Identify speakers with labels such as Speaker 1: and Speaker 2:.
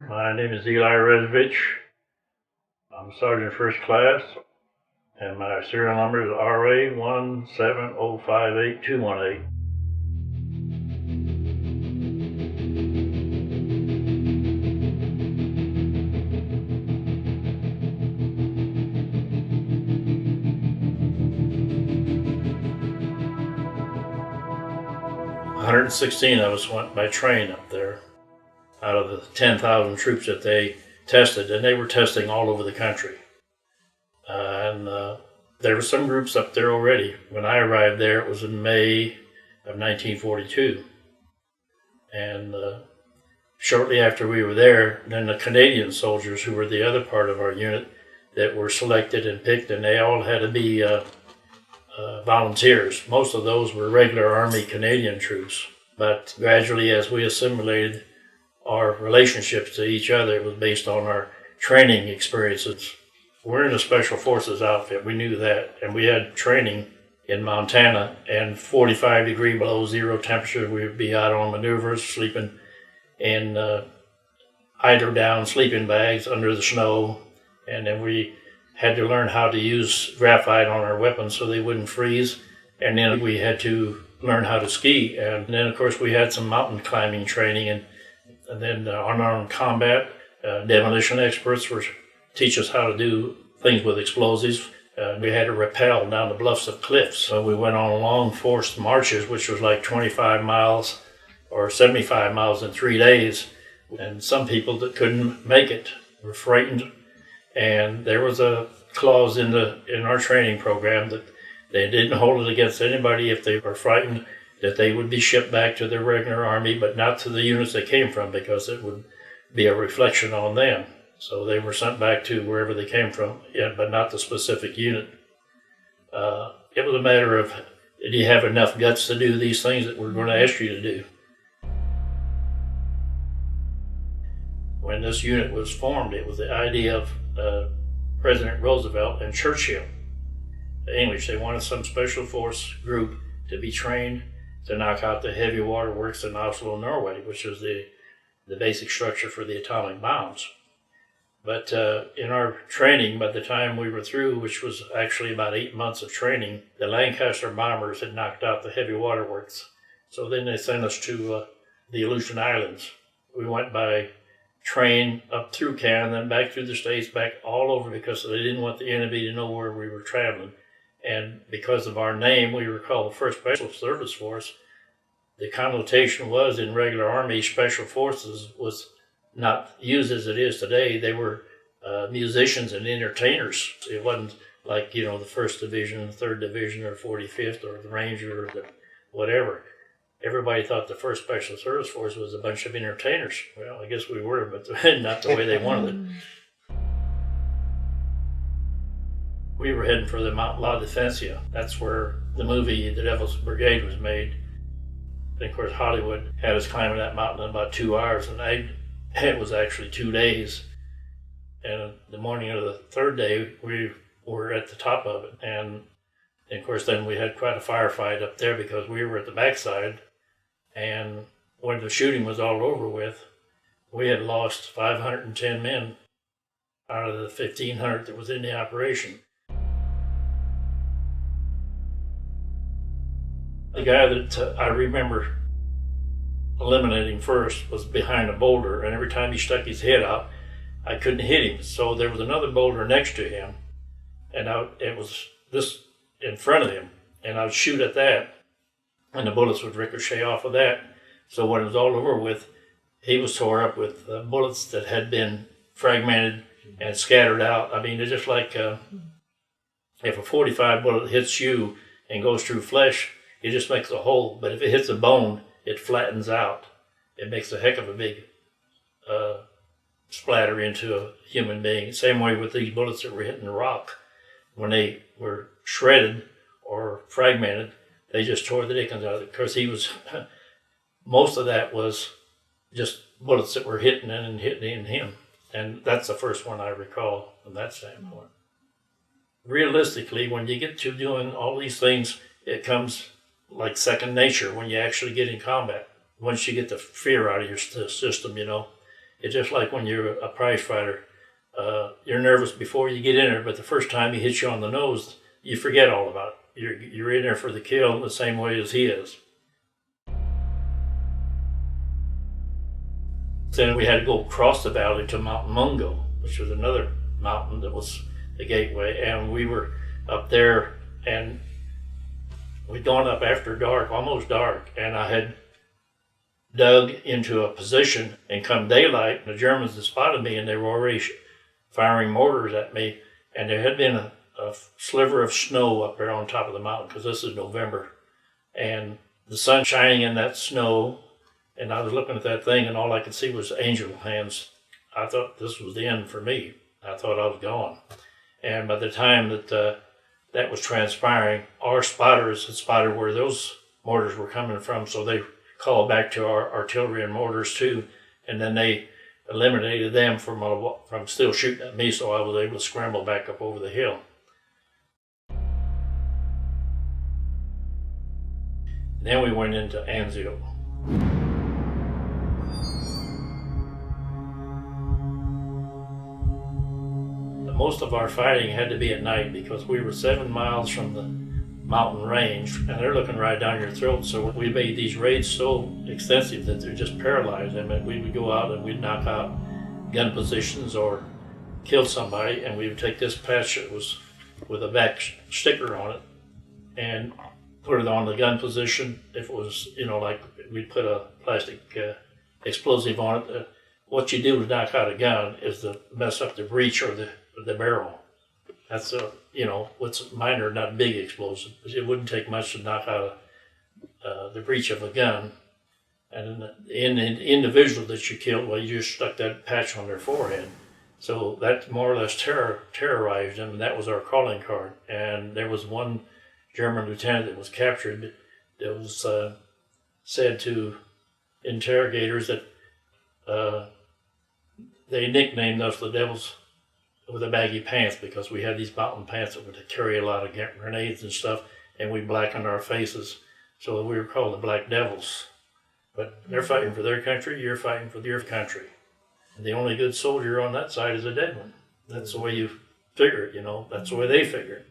Speaker 1: My name is Eli Rezvich. I'm Sergeant First Class, and my serial number is RA17058-218. $116 of us went by train up there out of the 10,000 troops that they tested, and they were testing all over the country. There were some groups up there already. When I arrived there, it was in May of 1942. And shortly after we were there, then the Canadian soldiers, who were the other part of our unit, that were selected and picked, and they all had to be volunteers. Most of those were regular Army Canadian troops. But gradually, as we assimilated, our relationships to each other was based on our training experiences. We're in a Special Forces outfit, we knew that, and we had training in Montana, and 45 degree below zero temperature, we would be out on maneuvers, sleeping in eider-down sleeping bags under the snow, and then we had to learn how to use graphite on our weapons so they wouldn't freeze, and then we had to learn how to ski, and then of course we had some mountain climbing training, and then unarmed combat, demolition experts were teach us how to do things with explosives. We had to rappel down the bluffs of cliffs. So we went on long forced marches, which was like 25 miles or 75 miles in 3 days. And some people that couldn't make it were frightened. And there was a clause in our training program that they didn't hold it against anybody if they were frightened, that they would be shipped back to their regular army, but not to the units they came from, because it would be a reflection on them. So they were sent back to wherever they came from, but not the specific unit. It was a matter of, did you have enough guts to do these things that we're going to ask you to do? When this unit was formed, it was the idea of President Roosevelt and Churchill. The English, they wanted some special force group to be trained to knock out the heavy waterworks in Oslo, Norway, which was the basic structure for the atomic bombs. But in our training, by the time we were through, which was actually about 8 months of training, the Lancaster bombers had knocked out the heavy waterworks. So then they sent us to the Aleutian Islands. We went by train up through Canada, then back through the States, back all over, because they didn't want the enemy to know where we were traveling. And because of our name, we were called the 1st Special Service Force. The connotation was, in regular Army, Special Forces was not used as it is today. They were musicians and entertainers. It wasn't like, the 1st Division, 3rd Division, or 45th, or the Ranger, or the whatever. Everybody thought the 1st Special Service Force was a bunch of entertainers. Well, I guess we were, but not the way they wanted it. We were heading for the Mount La Defensia. That's where the movie The Devil's Brigade was made. And of course, Hollywood had us climbing that mountain in about 2 hours, and it was actually 2 days. And the morning of the 3rd day, we were at the top of it. And of course, then we had quite a firefight up there, because we were at the backside. And when the shooting was all over with, we had lost 510 men out of the 1,500 that was in the operation. The guy that I remember eliminating first was behind a boulder, and every time he stuck his head out, I couldn't hit him. So there was another boulder next to him, and it was this in front of him, and I would shoot at that, and the bullets would ricochet off of that. So when it was all over with, he was tore up with bullets that had been fragmented and scattered out. I mean, it's just like if a 45 bullet hits you and goes through flesh, it just makes a hole, but if it hits a bone, it flattens out. It makes a heck of a big splatter into a human being. Same way with these bullets that were hitting the rock. When they were shredded or fragmented, they just tore the dickens out of it. Of course, most of that was just bullets that were hitting him. And that's the first one I recall from that standpoint. Realistically, when you get to doing all these things, it comes like second nature when you actually get in combat. Once you get the fear out of your system, It's just like when you're a prize fighter. You're nervous before you get in there, but the first time he hits you on the nose, you forget all about it. You're in there for the kill the same way as he is. Then we had to go across the valley to Mount Mungo, which was another mountain that was the gateway, and we were up there, and we'd gone up after dark, almost dark, and I had dug into a position, and come daylight, the Germans had spotted me, and they were already firing mortars at me, and there had been a sliver of snow up there on top of the mountain, because this is November, and the sun shining in that snow, and I was looking at that thing, and all I could see was angel hands. I thought this was the end for me. I thought I was gone. And by the time that that was transpiring, our spotters had spotted where those mortars were coming from, so they called back to our artillery and mortars too, and then they eliminated them from still shooting at me, so I was able to scramble back up over the hill. Then we went into Anzio. Most of our fighting had to be at night because we were 7 miles from the mountain range, and they're looking right down your throat. So we made these raids so extensive that they're just paralyzed. I mean, we would go out and we'd knock out gun positions or kill somebody, and we would take this patch that was with a back sticker on it and put it on the gun position. If it was, like we'd put a plastic explosive on it. What you do to knock out a gun is to mess up the breech or the barrel. That's what's minor, not big explosive. It wouldn't take much to knock out the breech of a gun. And in the individual that you killed, well, you just stuck that patch on their forehead. So that more or less terrorized them. That was our calling card. And there was one German lieutenant that was captured that was said to interrogators that they nicknamed us the Devils with the baggy pants because we had these mountain pants that would carry a lot of grenades and stuff, and we blackened our faces. So we were called the Black Devils. But they're fighting for their country, you're fighting for your country. And the only good soldier on that side is a dead one. That's the way you figure it, that's the way they figure it.